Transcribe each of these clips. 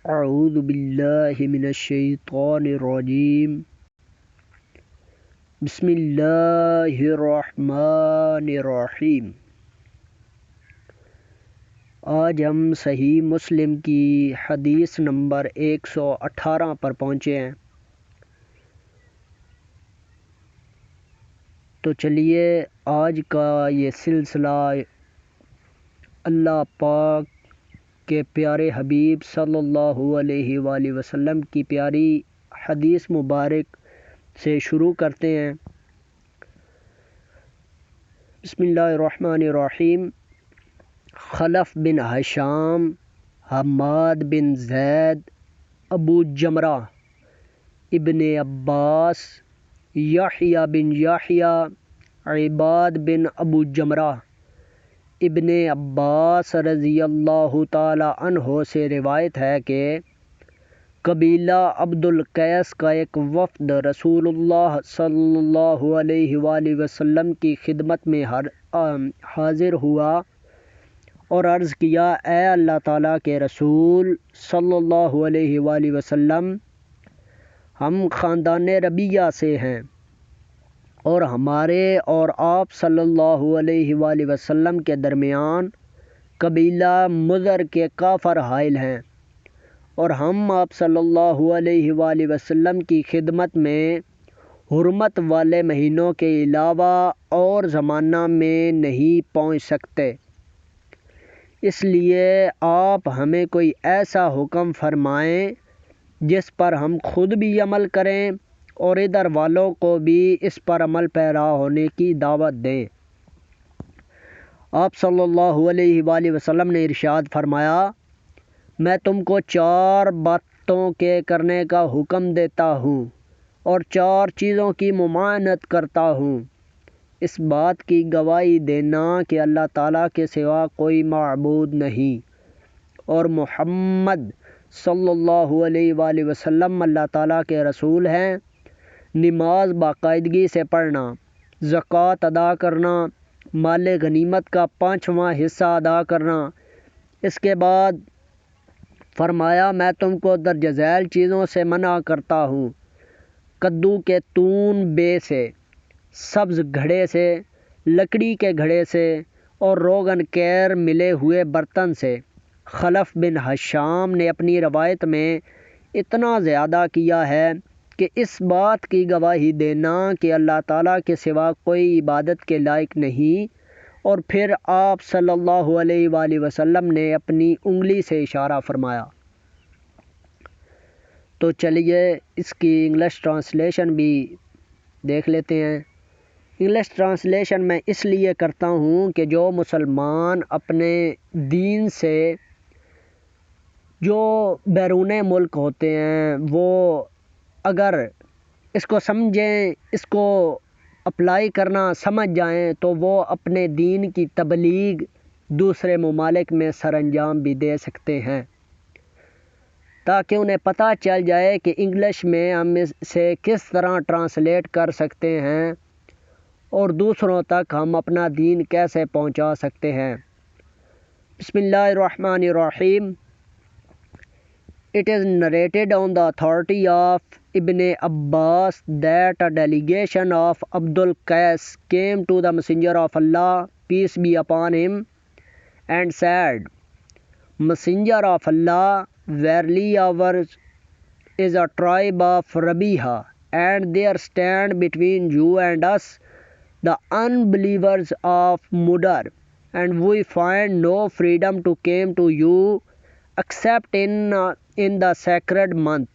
اعوذ باللہ من الشیطان الرجیم بسم اللہ الرحمن الرحیم۔ آج ہم صحیح مسلم کی حدیث نمبر 118 پر پہنچے ہیں، تو چلیے آج کا یہ سلسلہ اللہ پاک کے پیارے حبیب صلی اللہ علیہ وآلہ وسلم کی پیاری حدیث مبارک سے شروع کرتے ہیں۔ بسم اللہ الرحمن الرحیم۔ خلف بن ہشام، حماد بن زید، ابو جمرہ، ابن عباس، یحییٰ بن یحییٰ، عباد بن ابو جمرہ، ابن عباس رضی اللہ تعالی عنہ سے روایت ہے کہ قبیلہ عبد القیس کا ایک وفد رسول اللہ صلی اللہ علیہ وآلہ وسلم کی خدمت میں حاضر ہوا اور عرض کیا، اے اللہ تعالیٰ کے رسول صلی اللہ علیہ وآلہ وسلم، ہم خاندان ربیہ سے ہیں اور ہمارے اور آپ صلی اللہ علیہ وآلہ وسلم کے درمیان قبیلہ مضر کے کافر حائل ہیں، اور ہم آپ صلی اللہ علیہ وآلہ وسلم کی خدمت میں حرمت والے مہینوں کے علاوہ اور زمانہ میں نہیں پہنچ سکتے، اس لیے آپ ہمیں کوئی ایسا حکم فرمائیں جس پر ہم خود بھی عمل کریں اور ادھر والوں کو بھی اس پر عمل پیرا ہونے کی دعوت دیں۔ آپ صلی اللہ علیہ وآلہ وسلم نے ارشاد فرمایا، میں تم کو 4 باتوں کے کرنے کا حکم دیتا ہوں اور 4 چیزوں کی ممانعت کرتا ہوں۔ اس بات کی گواہی دینا کہ اللہ تعالیٰ کے سوا کوئی معبود نہیں اور محمد صلی اللہ علیہ وآلہ وسلم اللہ تعالیٰ کے رسول ہیں، نماز باقاعدگی سے پڑھنا، زکوٰۃ ادا کرنا، مال غنیمت کا 5واں حصہ ادا کرنا۔ اس کے بعد فرمایا، میں تم کو درج ذیل چیزوں سے منع کرتا ہوں، کدو کے تون بے سے، سبز گھڑے سے، لکڑی کے گھڑے سے اور روغن کیر ملے ہوئے برتن سے۔ خلف بن ہشام نے اپنی روایت میں اتنا زیادہ کیا ہے کہ اس بات کی گواہی دینا کہ اللہ تعالیٰ کے سوا کوئی عبادت کے لائق نہیں، اور پھر آپ صلی اللہ علیہ وآلہ وسلم نے اپنی انگلی سے اشارہ فرمایا۔ تو چلیے اس کی انگلش ٹرانسلیشن بھی دیکھ لیتے ہیں۔ انگلش ٹرانسلیشن میں اس لیے کرتا ہوں کہ جو مسلمان اپنے دین سے جو بیرون ملک ہوتے ہیں وہ اگر اس کو سمجھیں، اس کو اپلائی کرنا سمجھ جائیں، تو وہ اپنے دین کی تبلیغ دوسرے ممالک میں سر انجام بھی دے سکتے ہیں، تاکہ انہیں پتہ چل جائے کہ انگلش میں ہم اسے کس طرح ٹرانسلیٹ کر سکتے ہیں اور دوسروں تک ہم اپنا دین کیسے پہنچا سکتے ہیں۔ بسم اللہ الرحمن الرحیم۔ It is narrated on the authority of Ibn Abbas that a delegation of Abdul Qais came to the Messenger of Allah, peace be upon him, and said, Messenger of Allah, verily ours is a tribe of Rabiha, and there stand between you and us the unbelievers of Mudar, and we find no freedom to come to you except in the sacred month.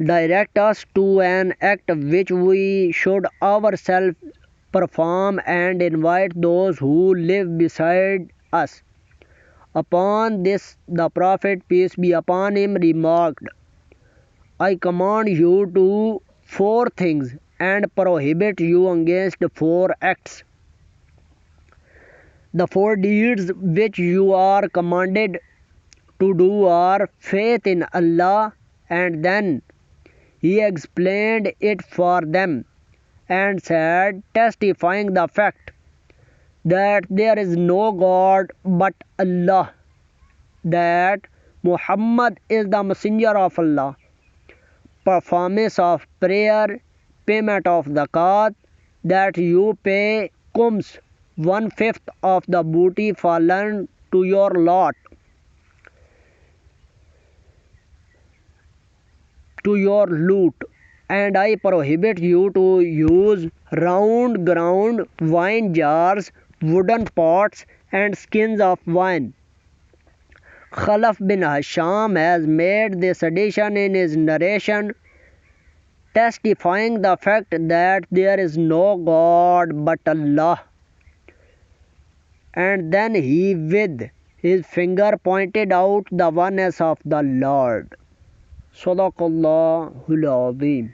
Direct us to an act which we should ourselves perform and invite those who live beside us. Upon this the Prophet, peace be upon him, remarked, I command you to 4 things and prohibit you against 4 acts. The 4 deeds which you are commanded to do are faith in Allah, and then he explained it for them and said, testifying the fact that there is no God but Allah, that Muhammad is the messenger of Allah. Performance of prayer, payment of zakat, that you pay comes 1/5 of the booty fallen to your lot, to your loot, and I prohibit you to use round ground wine jars, wooden pots, and skins of wine. Khalaf bin Hisham has made this addition in his narration, testifying the fact that there is no God but Allah. And then he with his finger pointed out the oneness of the Lord. Sadaqallahul Azim.